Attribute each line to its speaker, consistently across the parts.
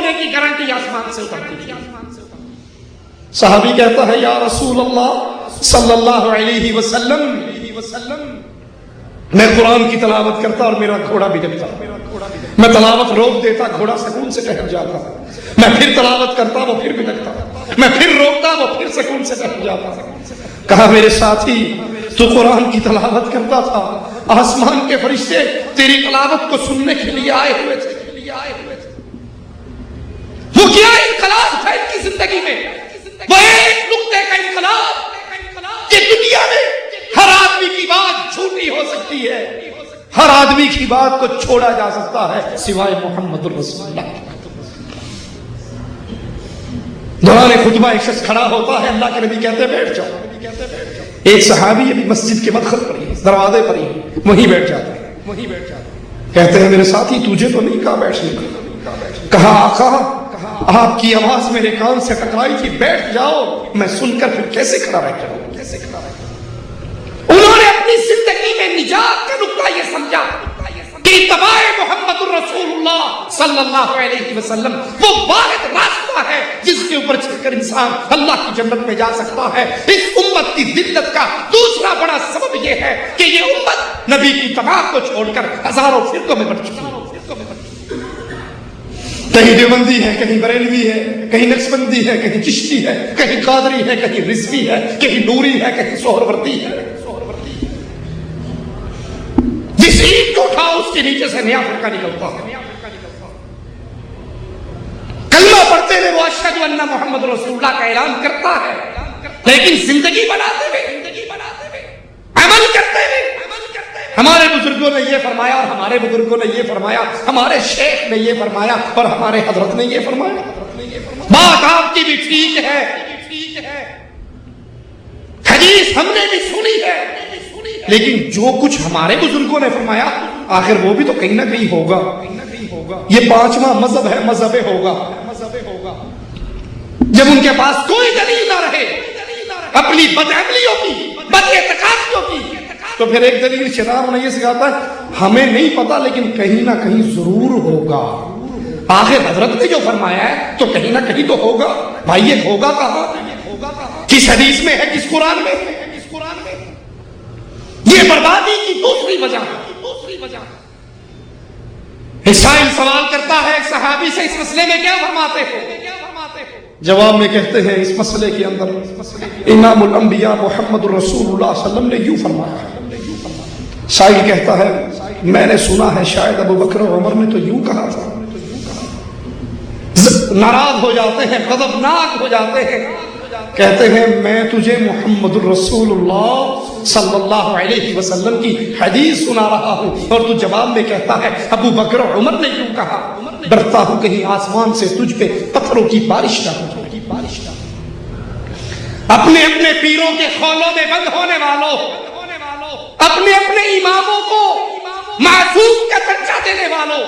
Speaker 1: ہونے کی گارنٹی آسمان سے اترتی تھی۔ صحابی کہتا ہے یا رسول اللہ صلی اللہ علیہ وسلم، میں قرآن کی تلاوت کرتا اور میرا گھوڑا بھی بھٹکتا، میں تلاوت روک دیتا، گھوڑا سکون سے ٹہل جاتا، میں پھر تلاوت کرتا وہ پھر بھٹکتا، میں پھر روکتا وہ پھر سکون سے ٹہل جاتا۔ کہا میرے ساتھی تو قرآن کی تلاوت کرتا تھا، آسمان کے فرشتے تیری تلاوت کو سننے کے لیے آئے ہوئے تھے۔ وہ کیا انقلاب تھا ان کی زندگی میں، وہ ایک نقطے کا انقلاب کہ دنیا میں ہر آدمی کی بات جھوٹی ہو سکتی ہے، ہر آدمی کی بات کو چھوڑا جا سکتا ہے سوائے محمد الرسول اللہ۔ دوران خطبہ ایک شخص کھڑا ہوتا ہے، اللہ کے نبی کہتے ہیں بیٹھ جاؤ۔ ایک صحابی ابھی مسجد کے مدخل پر ہی، دروازے پر ہی وہیں بیٹھ جاتا ہے۔ کہتے ہیں میرے ساتھی تجھے تو نہیں کہا بیٹھنے کا۔ کہا آقا آپ کی آواز میرے کان سے ٹکرائی تھی، بیٹھ جاؤ، میں سن کر پھر کیسے کھڑا رہ جاؤں۔ انہوں نے اپنی زندگی میں نجات کا نقطہ یہ سمجھا کہ اتباع محمد الرسول اللہ صلی اللہ علیہ وسلم وہ واحد راستہ ہے جس کے اوپر چل کر انسان اللہ کی جنت میں جا سکتا ہے۔ اس امت کی ذلت کا دوسرا بڑا سبب یہ ہے کہ یہ امت نبی کی اتباع کو چھوڑ کر ہزاروں فرقوں میں بٹ چکی ہے۔ کہیں دیوبندی ہے، کہیں بریلوی ہے، کہیں نقشبندی ہے، کہیں چشتی ہے، کہیں قادری ہے، کہیں رضوی ہے، کہیں نوری ہے، کہیں سہروردی ہے۔ جس اینٹ کو اٹھاؤ اس کے نیچے سے نیا فرقہ نکلتا ہے۔ کلمہ پڑھتے ہوئے وہ اشہد ان محمد رسول اللہ کا اعلان کرتا ہے، لیکن زندگی بناتے ہوئے، عمل کرتے ہوئے ہمارے بزرگوں نے یہ فرمایا اور ہمارے بزرگوں نے یہ فرمایا، ہمارے شیخ نے یہ فرمایا اور ہمارے حضرت نے یہ فرمایا۔ بات آپ کی بھی ٹھیک ہے، حدیث ہم نے بھی سنی ہے، لیکن جو کچھ ہمارے بزرگوں نے فرمایا آخر وہ بھی تو کہیں نہ کہیں ہوگا۔ یہ پانچواں مذہب ہے، مذہب ہوگا۔ جب ان کے پاس کوئی دلیل نہ رہے اپنی بدعملیوں کی، بد اعتقادیوں کی، تو پھر ایک دلیل شرع ہونا یہ سکھاتا ہے ہمیں نہیں پتا لیکن کہیں نہ کہیں ضرور ہوگا۔ آخر حضرت نے جو فرمایا ہے تو کہیں نہ کہیں تو ہوگا۔ بھائی یہ ہوگا کہاں؟ کس حدیث میں ہے، کس قرآن میں ہے؟ یہ بربادی کی دوسری وجہ ہے۔ ایک سائل سوال کرتا ہے ایک صحابی سے اس مسئلے میں کیا فرماتے ہو؟ جواب میں کہتے ہیں اس مسئلے کے اندر امام الانبیاء محمد الرسول اللہ صلی اللہ علیہ وسلم نے یوں فرمایا ہے۔ سائل کہتا ہے میں نے سنا ہے شاید ابو بکر اور عمر نے تو یوں کہا تھا۔ ناراض ہو جاتے ہیں، غضبناک ہو جاتے ہیں، کہتے ہیں میں تجھے محمد الرسول اللہ صلی اللہ علیہ وسلم کی حدیث سنا رہا ہوں اور تو جواب میں کہتا ہے ابو بکر اور عمر نے یوں کہا۔ ڈرتا ہوں کہیں آسمان سے تجھ پہ پتھروں کی بارش نہ ہو۔ اپنے اپنے پیروں کے خولوں میں بند ہونے والوں، اپنے اپنے اماموں کو معصوم کا درجہ دینے والوں،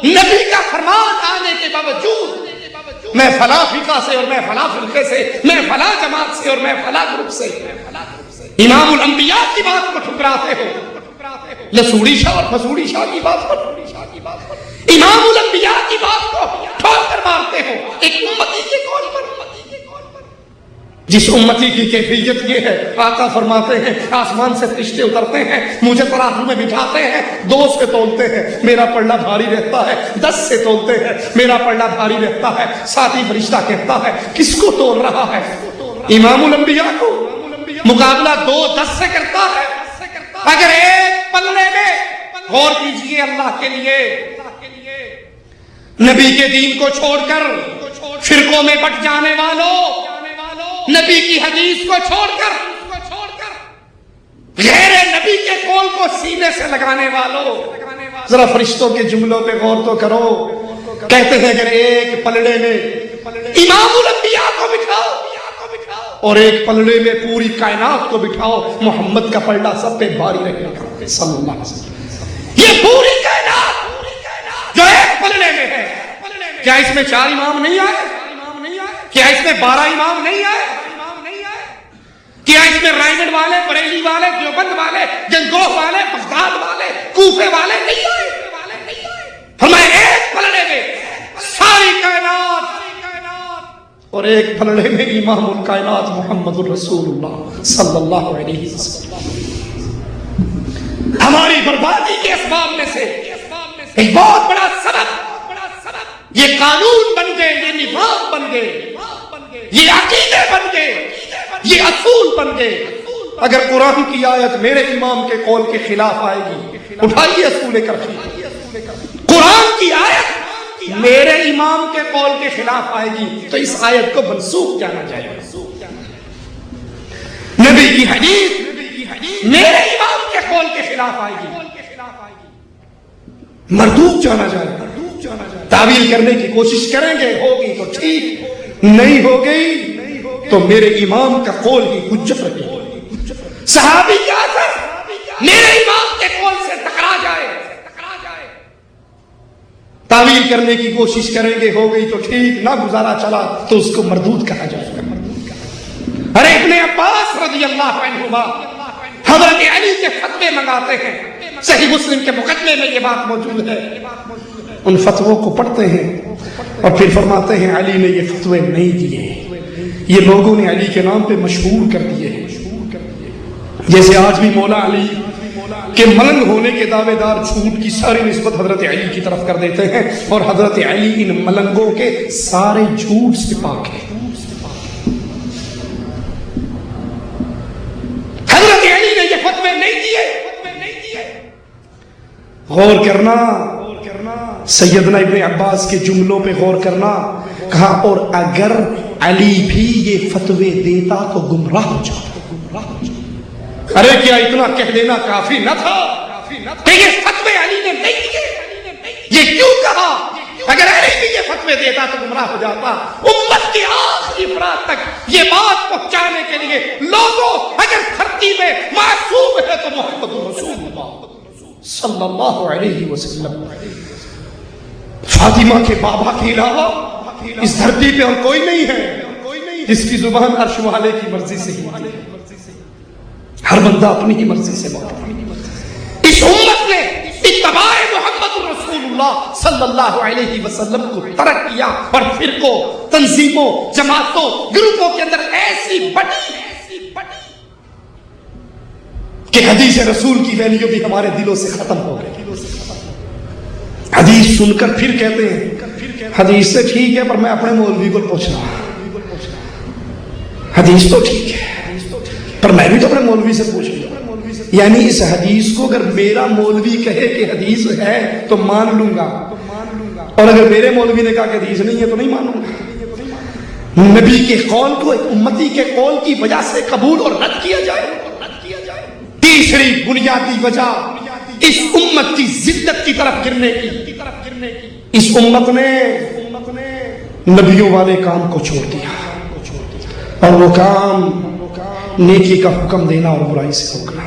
Speaker 1: نبی کا فرمان آنے کے باوجود میں فلاں فرقہ سے اور میں فلاں فرقے سے، میں فلاں جماعت سے اور میں فلاں گروپ سے، امام الانبیاء کی بات کو ٹھکراتے ہو، لسوڑی شاہ اور فسوڑی شاہ کی بات پر، امام الانبیاء کی بات کو ٹھوک کر مارتے ہو ایک امتی کے قول پر۔ جس امتی کی کیفیت یہ ہے، آقا فرماتے ہیں آسمان سے فرشتے اترتے ہیں، مجھے ترازو میں بٹھاتے ہیں، 2 سے تولتے ہیں میرا پلڑا بھاری رہتا ہے، 10 سے تولتے ہیں میرا پلڑا بھاری رہتا ہے۔ ساتھی فرشتہ کہتا ہے کس کو تول رہا ہے؟ امام الانبیاء کو۔ مقابلہ 2 10 سے کرتا ہے۔ اگر ایک پلڑے میں، غور کیجئے اللہ کے لیے، نبی کے دین کو چھوڑ کر فرقوں میں بٹ جانے والوں، نبی کی حدیث کو چھوڑ کر غیر نبی کے قول کو سینے سے لگانے والوں، ذرا فرشتوں کے جملوں پہ غور تو کرو۔ کہتے ہیں اگر ایک پلڑے میں امام الانبیاء کو بٹھاؤ اور ایک پلڑے میں پوری کائنات کو بٹھاؤ، محمد کا پلڑا سب پہ بھاری رہے گا صلی اللہ علیہ وسلم۔ یہ پوری کائنات جو ایک پلڑے میں ہے، کیا اس میں 4 امام نہیں آئے؟ کیا اس میں 12 امام نہیں آئے؟ کیا اس میں رائمنڈ والے، بریلی والے، دیوبند والے، گنگوہ والے، بغداد والے، کوفے والے نہیں آئے؟ فرمایا ایک پلڑے میں ساری اور ایک پلڑے میں امام الکائنات محمد الرسول اللہ صلی اللہ علیہ وسلم۔ ہماری بربادی کے اسباب میں سے ایک بہت بڑا سبب یہ قانون بن گئے، یہ نظام بن گئے، یہ عقیدے بن گئے، یہ اصول بن گئے۔ اگر قرآن کی آیت میرے امام کے قول کے خلاف آئے گی، اٹھائیے اصول کرفی۔ قرآن کی آیت میرے امام کے قول کے خلاف آئے گی تو اس آیت کو منسوخ جانا جائے گا۔ نبی کی حدیث میرے امام کے قول کے خلاف آئے گی، مردود جانا جائے گا۔ تعویل کرنے کی کوشش کریں گے، ہوگی تو ٹھیک، نہیں ہو گئی تو میرے امام کا قول ہی حجت رکھے۔ صحابی کیا تھا؟ میرے امام کے قول سے ٹکرا جائے، تعویل کرنے کی کوشش کریں گے، ہو گئی تو ٹھیک، نہ گزارا چلا تو اس کو مردود کہا جائے گا۔ ارے ابن عباس رضی اللہ عنہما حضرت علی کے فتوے منگاتے ہیں، صحیح مسلم کے مقدمے میں یہ بات موجود ہے۔ ان فتووں کو پڑھتے ہیں اور پھر فرماتے ہیں علی نے یہ فتوے نہیں دیے، یہ لوگوں نے علی کے نام پہ مشہور کر دیے ہیں۔ جیسے آج بھی مولا علی کہ ملنگ ہونے کے دعوے دار جھوٹ کی ساری نسبت حضرت علی کی طرف کر دیتے ہیں، اور حضرت علی ان ملنگوں کے سارے جھوٹ سے پاک ہے۔ حضرت علی نے یہ فتوے نہیں دیے۔ غور کرنا، سیدنا ابن عباس کے جملوں پہ غور کرنا، کہا اور اگر علی بھی یہ فتوے دیتا تو گمراہ ہو جاتا۔ ارے کیا اتنا کہہ دینا کافی نہ تھا کہ یہ فتوے علی نے نہیں دیے؟ یہ کیوں کہا؟ اگر علی بھی یہ فتوے دیتا تو گمراہ ہو جاتا۔ امت کی آخری افراد تک یہ بات پہنچانے کے لیے لوگوں، اگر دھرتی میں معصوم ہے تو محمد رسول اللہ صلی اللہ علیہ وسلم۔ فاطمہ کے بابا کے علاوہ اس دھرتی پہ اور کوئی نہیں ہے جس کی زبان عرش والے کی مرضی سے ہی ہے۔ ہر بندہ اپنی ہی مرضی سے بولتا ہے۔ اس امت نے اتباع محمد رسول اللہ صلی اللہ علیہ وسلم کو ترک کیا، اور فرقوں، تنظیموں، جماعتوں، گروپوں کے اندر ایسی بڑی کہ حدیث رسول کی ویلیو بھی ہمارے دلوں سے ختم ہو گئی۔ حدیث سن کر پھر کہتے ہیں حدیث سے ٹھیک ہے پر میں اپنے مولوی کو پوچھ رہا ہوں، حدیث تو ٹھیک ہے پر میں بھی تو اپنے مولوی سے پوچھ لوں۔ یعنی اس حدیث کو اگر میرا مولوی کہے کہ حدیث ہے تو مان لوں گا، اور اگر میرے مولوی نے کہا کہ حدیث نہیں ہے تو نہیں مانوں گا۔ نبی کے قول کو ایک امتی کے قول کی وجہ سے قبول اور رد کیا جائے۔ تیسری بنیادی وجہ اس امت کی ذلت کی طرف گرنے کی، اس امت نے نبیوں والے کام کو چھوڑ دیا، اور وہ کام نیکی کا حکم دینا اور برائی سے روکنا۔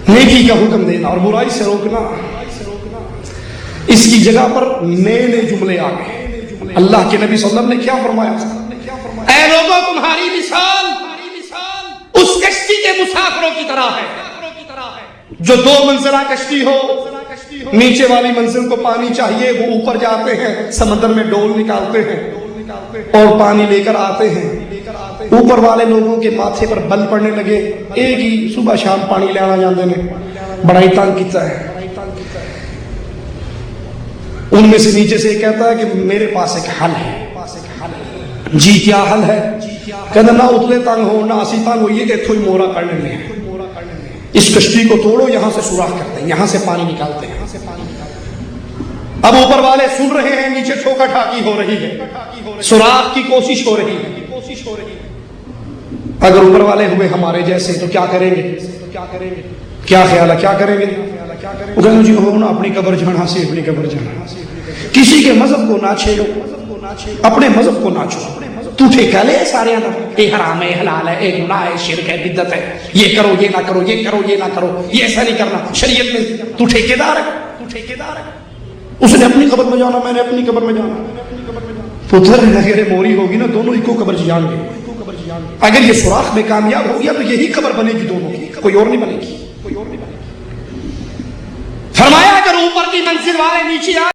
Speaker 1: نیکی کا حکم دینا اور برائی سے روکنا، اس کی جگہ پر نئے نئے جملے آ گئے۔ اللہ کے نبی صلی اللہ علیہ وسلم نے کیا فرمایا؟ اے لوگوں تمہاری مثال اس کشتی کے مسافروں کی طرح ہے جو دو منزلہ کشتی ہو، نیچے والی منزل کو پانی چاہیے، وہ اوپر جاتے ہیں، سمندر میں ڈول نکالتے ہیں اور پانی لے کر آتے ہیں۔ اوپر والے لوگوں کے ماتھے پر بل پڑنے لگے، ایک ہی صبح شام پانی لینا جاندے نے، بڑا ہی تنگ کیتا ہے۔ ان میں سے نیچے سے کہتا ہے کہ میرے پاس ایک حل ہے۔ جی کیا حل ہے؟ کہنا نہ اتلے تنگ ہو نہ اسی تنگ ہوئیے کہ اتھو ہی مورا کرنے میں ہے، اس کشتی کو توڑو، یہاں سے سوراخ کرتے ہیں، یہاں سے پانی نکالتے ہیں۔ اب اوپر والے سن رہے ہیں، نیچے ٹھوکا ٹھاکی ہو رہی ہے، سوراخ کی کوشش ہو رہی ہے۔ اگر اوپر والے ہوئے ہمارے جیسے تو کیا کریں گے؟ کیا خیال ہے کیا کریں گے؟ وہ کہتے ہیں جی ہو نا اپنی قبر جانا سے اپنی قبر جانا، کسی کے مذہب کو نہ چھیڑو، اپنے مذہب کو نہ چھوڑو، تو ٹھیکہ لے سارے اندر، اے حرام ہے، حلال ہے، اے گناہ ہے، شرک ہے، بدعت ہے، یہ کرو یہ نہ کرو، یہ کرو یہ نہ کرو، یہ ایسا نہیں کرنا شریعت میں۔ تو ٹھیکیدار ہے، اس نے اپنی قبر میں جانا، میں نے اپنی قبر میں جانا، تو ادھر اگر موری ہوگی نا دونوں ہی کو قبر جان گے۔ اگر یہ سوراخ میں کامیاب ہو گیا تو یہی قبر بنے گی دونوں کی، کوئی اور نہیں بنے گی۔ فرمایا اگر اوپر کی منزل والے نیچے آ